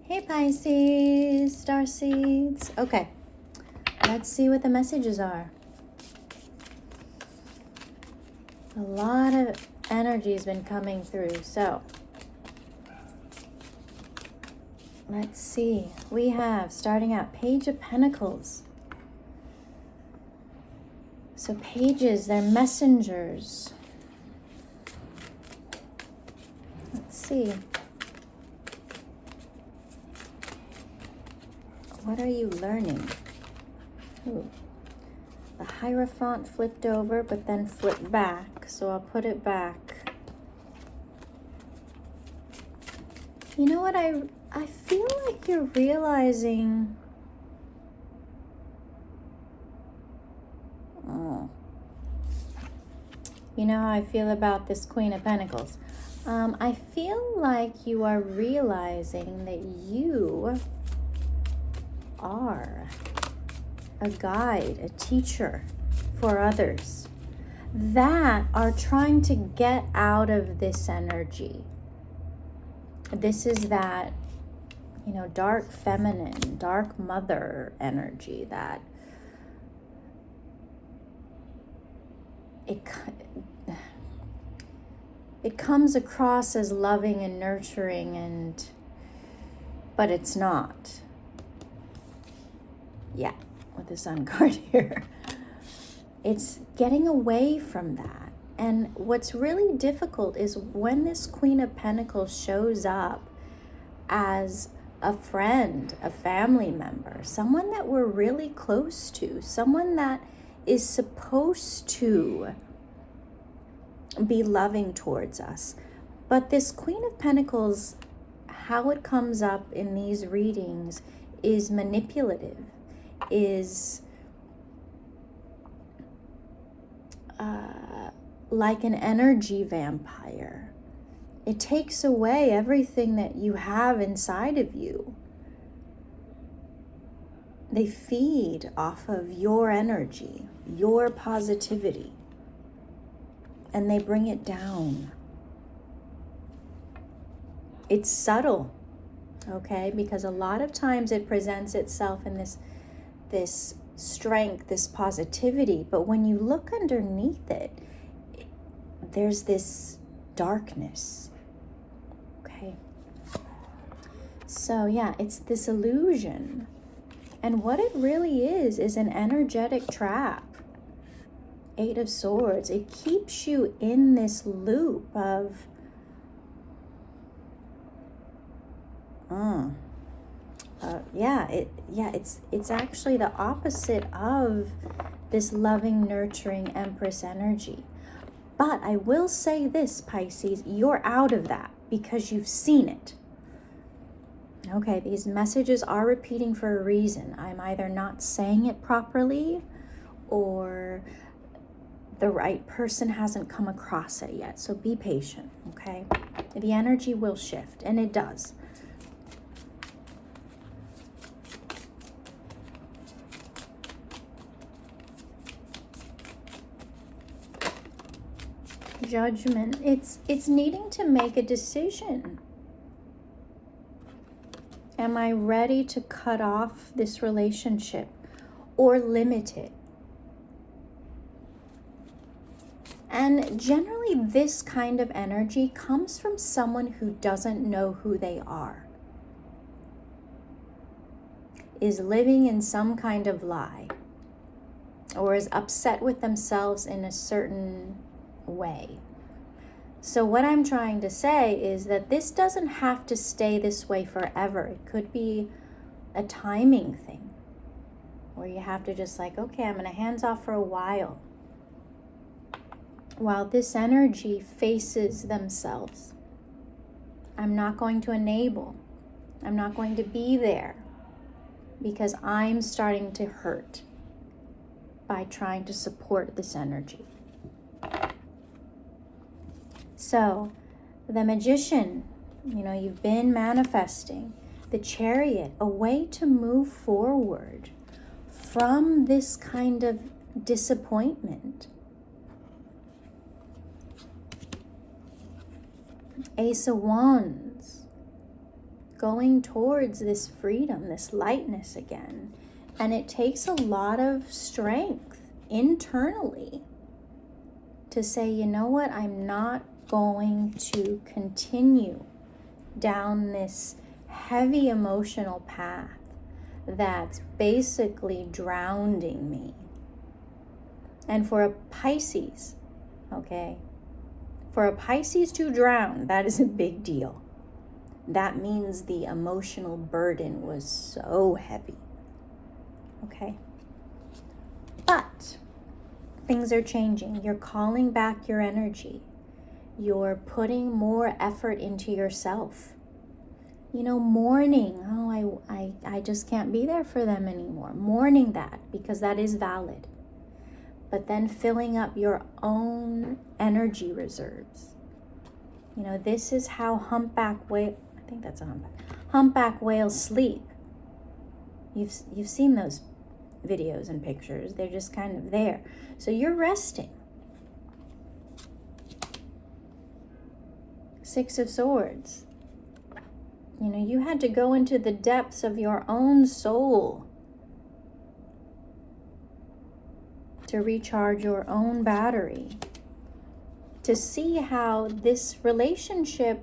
Hey Pisces, star seeds. Okay, let's see what the messages are. A lot of energy has been coming through, so let's see. We have, starting out, Page of Pentacles. So pages, they're messengers. Let's see. What are you learning? Ooh. The Hierophant flipped over, but then flipped back. So I'll put it back. You know what? I feel like you're realizing... Oh. You know how I feel about this Queen of Pentacles. I feel like you are realizing that you are a guide, a teacher for others that are trying to get out of this energy. This is that, you know, dark feminine, dark mother energy that it comes across as loving and nurturing, but it's not. Yeah, with the Sun card here. It's getting away from that. And what's really difficult is when this Queen of Pentacles shows up as a friend, a family member, someone that we're really close to, someone that is supposed to be loving towards us. But this Queen of Pentacles, how it comes up in these readings is manipulative, is like an energy vampire. It takes away everything that you have inside of you. They feed off of your energy, your positivity, and they bring it down. It's subtle, okay? Because a lot of times it presents itself in this strength, this positivity, but when you look underneath it, there's this darkness, okay? So yeah, it's this illusion. And what it really is an energetic trap. Eight of Swords. It keeps you in this loop of it's actually the opposite of this loving, nurturing Empress energy. But I will say this, Pisces, you're out of that because you've seen it. Okay, these messages are repeating for a reason. I'm either not saying it properly or the right person hasn't come across it yet. So be patient, okay? The energy will shift, and it does. Judgment. It's needing to make a decision. Am I ready to cut off this relationship or limit it? And generally this kind of energy comes from someone who doesn't know who they are, is living in some kind of lie, or is upset with themselves in a certain way. So what I'm trying to say is that this doesn't have to stay this way forever. It could be a timing thing where you have to just like, okay, I'm going to hands off for a while this energy faces themselves. I'm not going to enable. I'm not going to be there because I'm starting to hurt by trying to support this energy. So, the Magician, you know, you've been manifesting. The Chariot, a way to move forward from this kind of disappointment. Ace of Wands, going towards this freedom, this lightness again. And it takes a lot of strength internally to say, you know what, I'm not going to continue down this heavy emotional path that's basically drowning me. And for a Pisces, okay, for a Pisces to drown, that is a big deal. That means the emotional burden was so heavy. Okay? But things are changing. You're calling back your energy. You're putting more effort into yourself. You know, mourning, oh, I just can't be there for them anymore. Mourning that, because that is valid. But then filling up your own energy reserves. You know, this is how humpback whale, I think that's a humpback whales sleep. You've seen those videos and pictures. They're just kind of there. So you're resting. Six of Swords. You know, you had to go into the depths of your own soul to recharge your own battery, to see how this relationship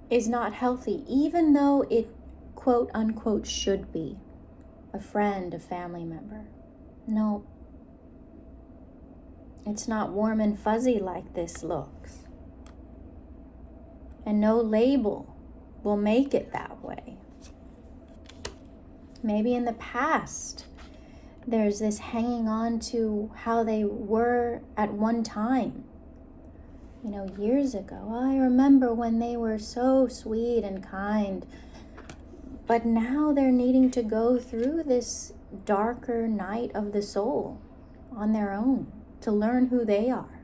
is not healthy, even though it quote unquote should be. A friend, a family member. No, it's not warm and fuzzy like this looks. And no label will make it that way. Maybe in the past, there's this hanging on to how they were at one time. You know, years ago, I remember when they were so sweet and kind. But now they're needing to go through this darker night of the soul on their own to learn who they are.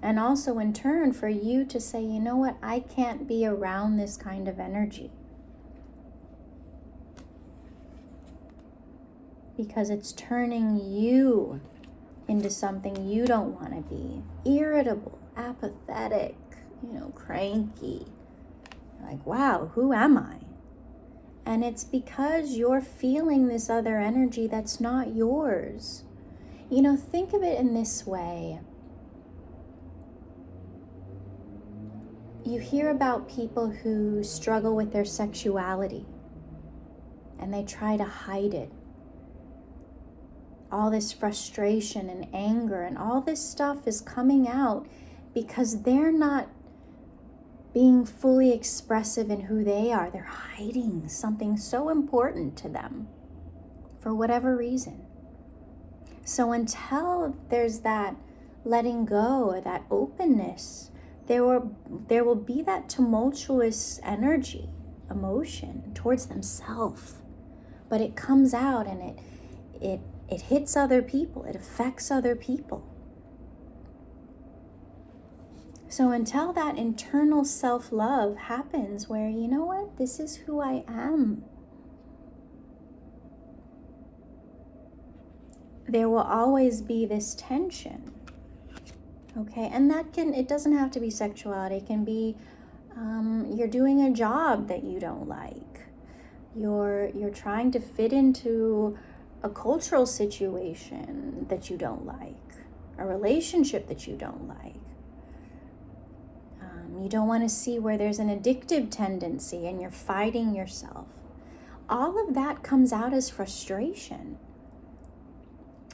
And also in turn for you to say, you know what, I can't be around this kind of energy. Because it's turning you into something you don't want to be. Irritable, apathetic, cranky. Like, wow, who am I? And it's because you're feeling this other energy that's not yours. Think of it in this way. You hear about people who struggle with their sexuality and they try to hide it. All this frustration and anger and all this stuff is coming out because they're not being fully expressive in who they are. They're hiding something so important to them for whatever reason. So until there's that letting go or that openness, there will be that tumultuous energy, emotion towards themselves. But it comes out and it hits other people. It affects other people. So until that internal self-love happens where, you know what, this is who I am, there will always be this tension. Okay, and it doesn't have to be sexuality. It can be you're doing a job that you don't like. You're trying to fit into a cultural situation that you don't like, a relationship that you don't like. You don't want to see where there's an addictive tendency and you're fighting yourself. All of that comes out as frustration.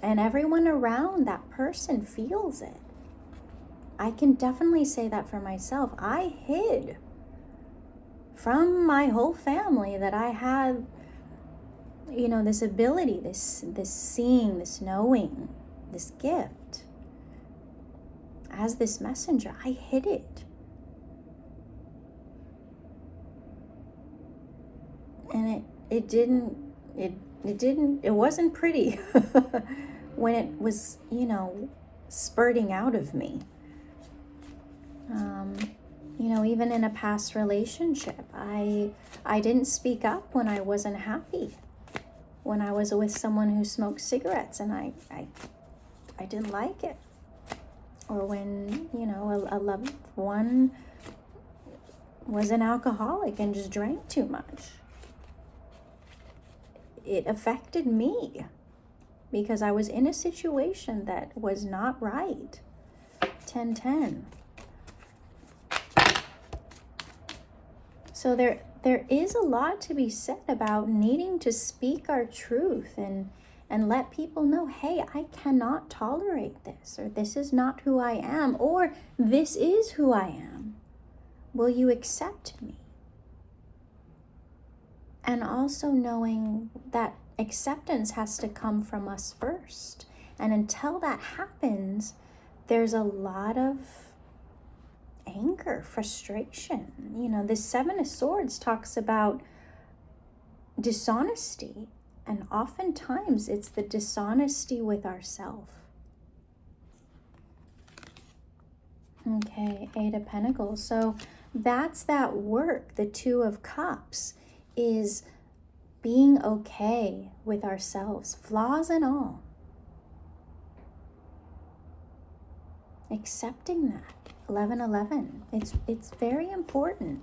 And everyone around that person feels it. I can definitely say that for myself. I hid from my whole family that I had, this ability, this seeing, this knowing, this gift. As this messenger, I hid it. And it wasn't pretty when it was, spurting out of me. Even in a past relationship, I didn't speak up when I wasn't happy. When I was with someone who smoked cigarettes and I didn't like it. Or when, a loved one was an alcoholic and just drank too much. It affected me because I was in a situation that was not right. 10-10. So there is a lot to be said about needing to speak our truth and let people know, hey, I cannot tolerate this, or this is not who I am, or this is who I am. Will you accept me? And also knowing that acceptance has to come from us first. And until that happens, there's a lot of anger, frustration. You know, the Seven of Swords talks about dishonesty. And oftentimes it's the dishonesty with ourselves. Okay, Eight of Pentacles. So that's that work. The Two of Cups is being okay with ourselves, flaws and all. Accepting that. 11-11. It's very important.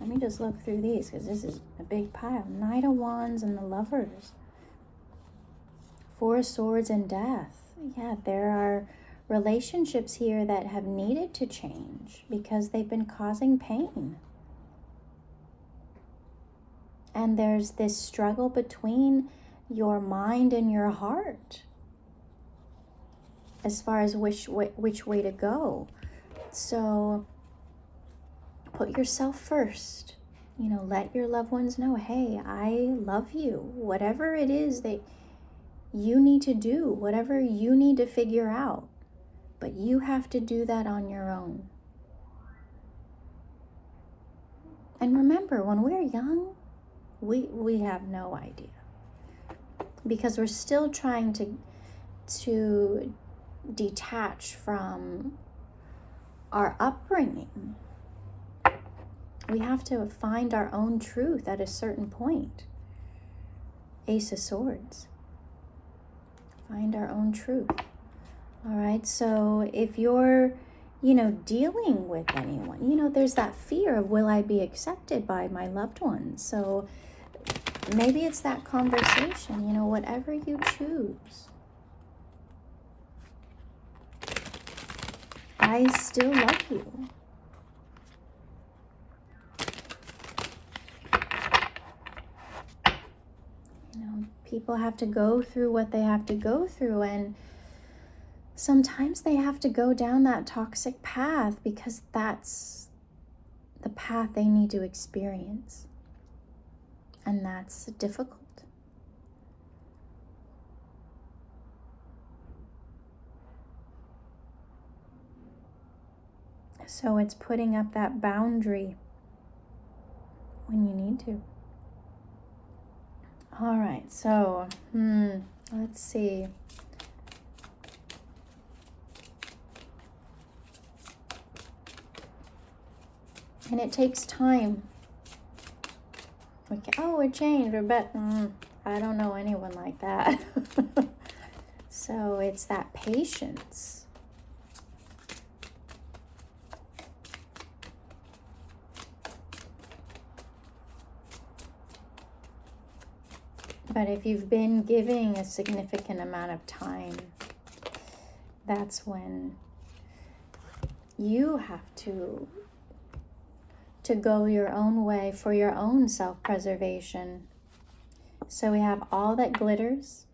Let me just look through these because this is a big pile. Knight of Wands and the Lovers. Four of Swords and Death. Yeah, there are relationships here that have needed to change because they've been causing pain. And there's this struggle between your mind and your heart as far as which way to go. So put yourself first. You know, let your loved ones know, hey, I love you. Whatever it is that you need to do, whatever you need to figure out. But you have to do that on your own. And remember, when we're young, we have no idea. Because we're still trying to detach from our upbringing. We have to find our own truth at a certain point. Ace of Swords. Find our own truth. All right, so if you're, dealing with anyone, there's that fear of, will I be accepted by my loved ones? So maybe it's that conversation, whatever you choose. I still love you. People have to go through what they have to go through, and sometimes they have to go down that toxic path because that's the path they need to experience. And that's difficult. So it's putting up that boundary when you need to. All right, so let's see. And it takes time. It changed, but I don't know anyone like that. So it's that patience. But if you've been giving a significant amount of time, that's when you have to go your own way for your own self-preservation. So we have all that glitters.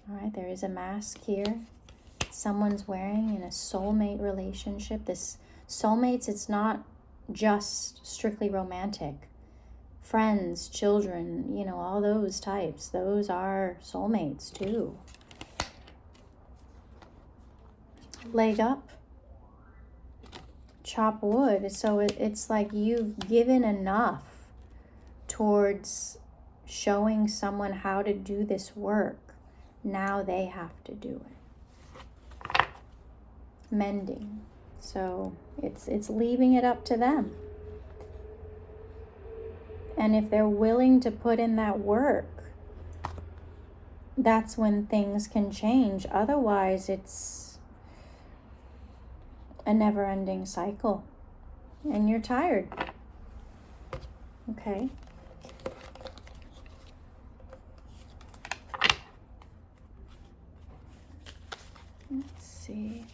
All right, there is a mask here. Someone's wearing in a soulmate relationship. This soulmates, it's not just strictly romantic. Friends, children, all those types. Those are soulmates too. Leg up. Chop wood. So it's like you've given enough towards showing someone how to do this work. Now they have to do it. Mending. So it's leaving it up to them. And if they're willing to put in that work, that's when things can change. Otherwise, it's a never-ending cycle. And you're tired. Okay. Let's see.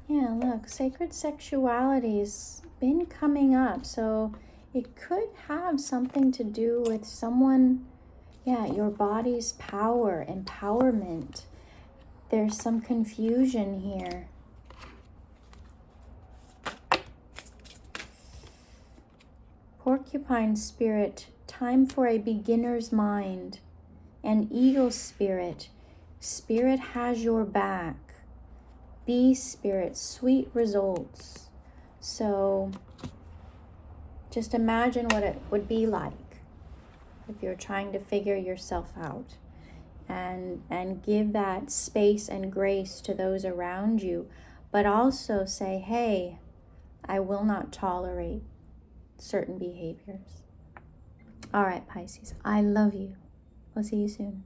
Yeah, look, sacred sexuality's been coming up, so it could have something to do with someone, yeah, your body's power, empowerment. There's some confusion here. Porcupine spirit, time for a beginner's mind. And eagle spirit, spirit has your back. Bee spirit, sweet results. So just imagine what it would be like if you're trying to figure yourself out, and give that space and grace to those around you, but also say, hey, I will not tolerate certain behaviors. All right, Pisces, I love you. We'll see you soon.